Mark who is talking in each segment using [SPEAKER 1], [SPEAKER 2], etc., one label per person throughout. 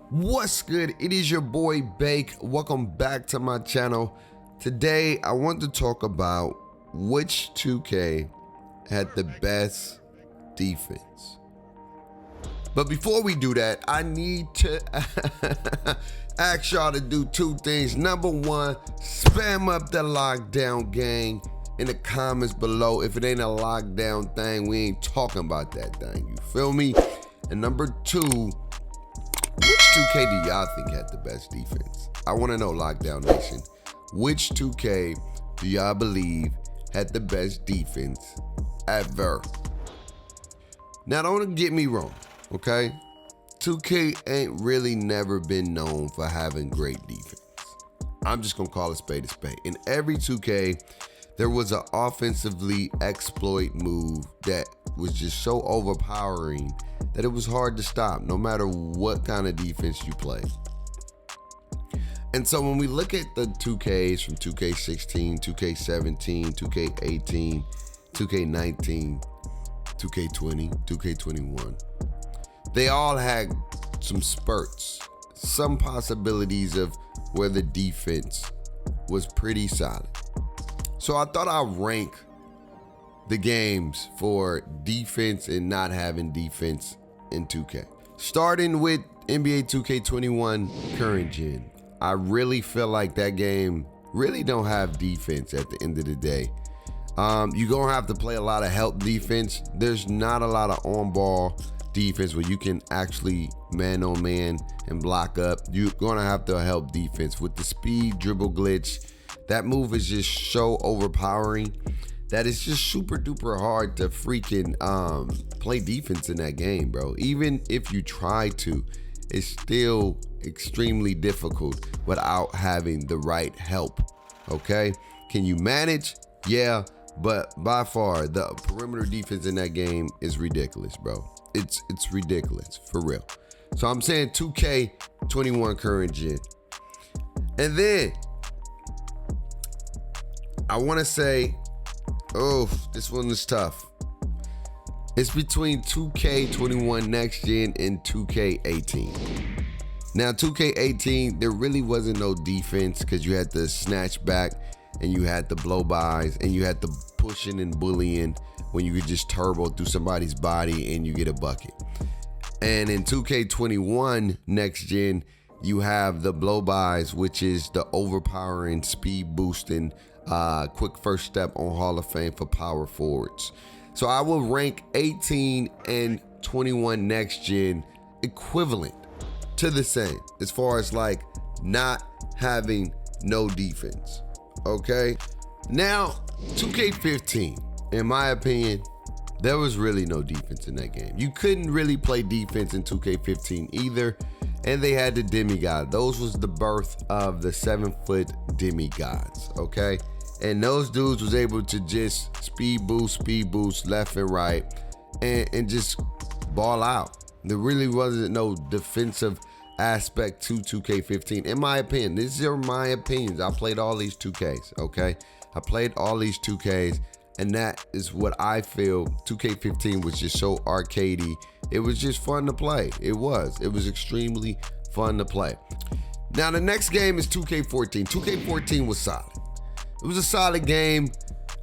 [SPEAKER 1] What's good? It is your boy Bake. Welcome back to my channel. Today I want to talk about which 2K had the best defense. But before we do that, I need to ask y'all to do two things. Number one, spam up the lockdown gang in the comments below. If it ain't a lockdown thing, we ain't talking about that thing. You feel me? And number two, which 2K do y'all think had the best defense? I want to know, Lockdown Nation. Which 2K do y'all believe had the best defense ever? Now, don't get me wrong, okay? 2K ain't really never been known for having great defense. I'm just going to call a spade a spade. In every 2K, there was an offensively exploit move that was just so overpowering that it was hard to stop no matter what kind of defense you play. And so when we look at the 2Ks from 2K16, 2K17, 2K18, 2K19, 2K20, 2K21, they all had some spurts, some possibilities of where the defense was pretty solid. So I thought I'd rank the games for defense and not having defense in 2K. Starting with NBA 2K21 current gen, I really feel like that game really don't have defense at the end of the day. You're gonna have to play a lot of help defense. There's not a lot of on-ball defense where you can actually man-on-man and block up. You're gonna have to help defense with the speed dribble glitch. That move is just so overpowering that it's just super duper hard to freaking play defense in that game, bro. Even if you try to, it's still extremely difficult without having the right help, okay? Can you manage? Yeah, but by far, the perimeter defense in that game is ridiculous, bro. It's ridiculous, for real. So I'm saying 2K21 current gen. And then, I want to say, oh, this one is tough. It's between 2K21 next gen and 2K18. Now, 2K18, there really wasn't no defense because you had the snatch back and you had the blow bys and you had the pushing and bullying when you could just turbo through somebody's body and you get a bucket. And in 2K21 next gen, you have the blow bys, which is the overpowering, speed boosting, quick first step on Hall of Fame for power forwards. So I will rank 18 and 21 next gen equivalent to the same as far as like not having no defense. Okay. Now 2K15, in my opinion, there was really no defense in that game. You couldn't really play defense in 2K15 either. And they had the demigod. Those was the birth of the 7-foot demigods, okay? And those dudes was able to just speed boost left and right and just ball out. There really wasn't no defensive aspect to 2K15, in my opinion. These are my opinions. I played all these 2Ks, okay? I played all these 2Ks, and that is what I feel. 2K15 was just so arcadey. It was just fun to play. It was extremely fun to play. Now the next game is 2K14. 2K14 was solid. It was a solid game.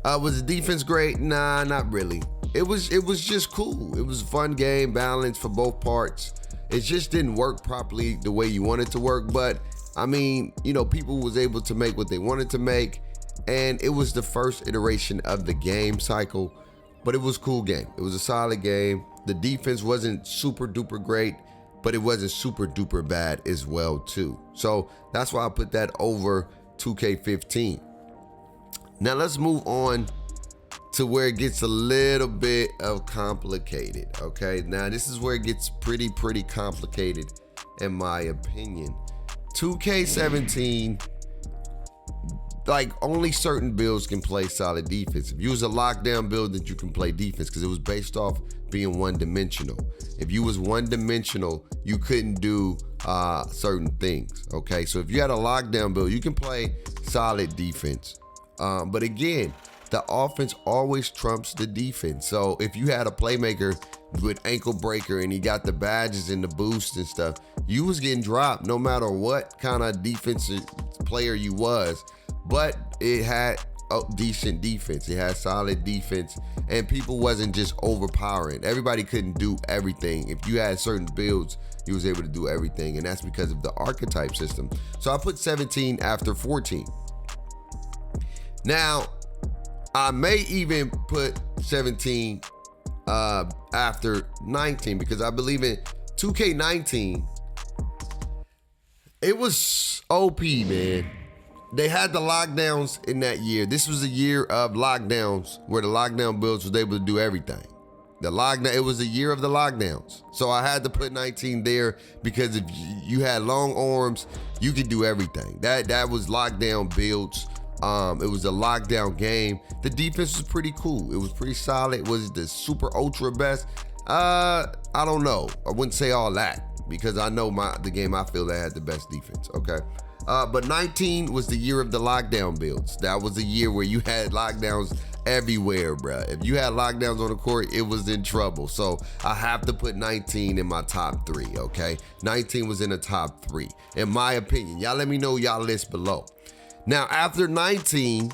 [SPEAKER 1] Was the defense great? Nah, not really. It was just cool. It was a fun game, balanced for both parts. It just didn't work properly the way you wanted to work. But I mean, you know, people was able to make what they wanted to make. And it was the first iteration of the game cycle, but it was a cool game. It was a solid game. The defense wasn't super duper great, but it wasn't super duper bad as well too. So that's why I put that over 2K15. Now let's move on to where it gets a little bit of complicated, okay? Now this is where it gets pretty complicated in my opinion. 2K17, like only certain builds can play solid defense. If you was a lockdown build, that you can play defense because it was based off being one-dimensional. If you was one-dimensional, you couldn't do certain things, okay? So if you had a lockdown build, you can play solid defense. But again, the offense always trumps the defense. So if you had a playmaker with ankle breaker and he got the badges and the boost and stuff, you was getting dropped no matter what kind of defensive player you was. But it had a decent defense. It had solid defense, and people wasn't just overpowering. Everybody couldn't do everything. If you had certain builds, you was able to do everything, and that's because of the archetype system. So I put 17 after 14. Now, I may even put 17 after 19, because I believe in 2K19, it was OP, man. They had the lockdowns in that year. This was a year of lockdowns where the lockdown builds was able to do everything. It was a year of the lockdowns. So I had to put 19 there because if you had long arms, you could do everything. That was lockdown builds. It was a lockdown game. The defense was pretty cool. It was pretty solid. Was it the super ultra best? I don't know. I wouldn't say all that because I know the game I feel that had the best defense. Okay. But 19 was the year of the lockdown builds. That was a year where you had lockdowns everywhere, bruh. If you had lockdowns on the court, it was in trouble. So I have to put 19 in my top 3, okay? 19 was in the top 3, in my opinion. Y'all let me know y'all list below. Now, after 19,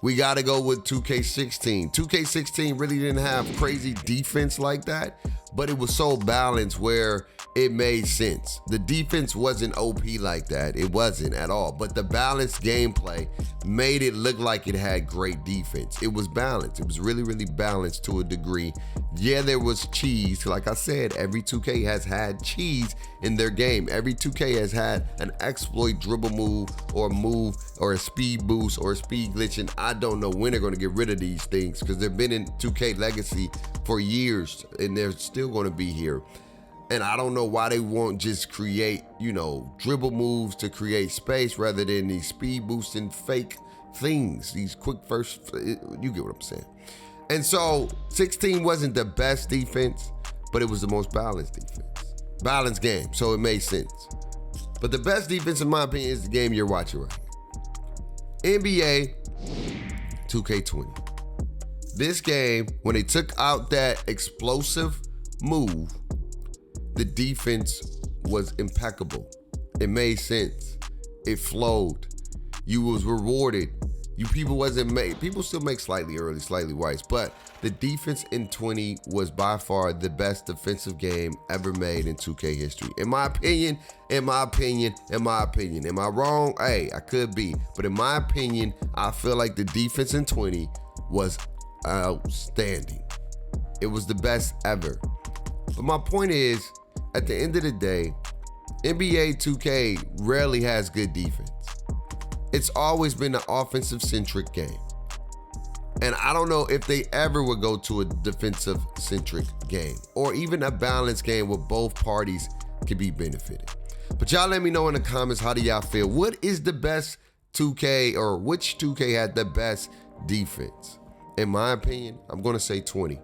[SPEAKER 1] we got to go with 2K16. 2K16 really didn't have crazy defense like that, but it was so balanced where it made sense. The defense wasn't OP like that. It wasn't at all. But the balanced gameplay made it look like it had great defense. It was balanced. It was really, really balanced to a degree. Yeah, there was cheese. Like I said, every 2K has had cheese in their game. Every 2K has had an exploit dribble move or a speed boost or a speed glitch. And I don't know when they're going to get rid of these things because they've been in 2K Legacy for years and they're still going to be here. And I don't know why they won't just create, dribble moves to create space rather than these speed boosting fake things, these quick first, you get what I'm saying. And so 16 wasn't the best defense, but it was the most balanced defense. Balanced game, so it made sense. But the best defense, in my opinion, is the game you're watching right here. NBA 2K20. This game, when they took out that explosive move, the defense was impeccable. It made sense. It flowed. You was rewarded. People still make slightly early, slightly wise, but the defense in 20 was by far the best defensive game ever made in 2K history. In my opinion. Am I wrong? Hey, I could be. But in my opinion, I feel like the defense in 20 was outstanding. It was the best ever. But my point is, at the end of the day, NBA 2K rarely has good defense. It's always been an offensive-centric game. And I don't know if they ever would go to a defensive-centric game or even a balanced game where both parties could be benefited. But y'all let me know in the comments, how do y'all feel? What is the best 2K, or which 2K had the best defense? In my opinion, I'm going to say 20,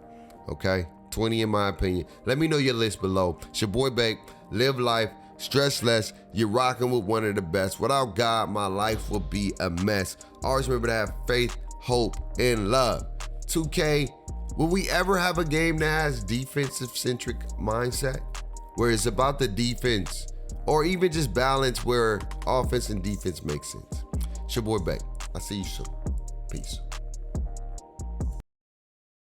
[SPEAKER 1] okay? 20 in my opinion. Let me know your list below. It's your boy Bake. Live life, stress less. You're rocking with one of the best. Without God, my life will be a mess. Always remember to have faith, hope, and love. 2K, will we ever have a game that has defensive-centric mindset? Where it's about the defense, or even just balance where offense and defense make sense. It's your boy Bake. I'll see you soon. Peace.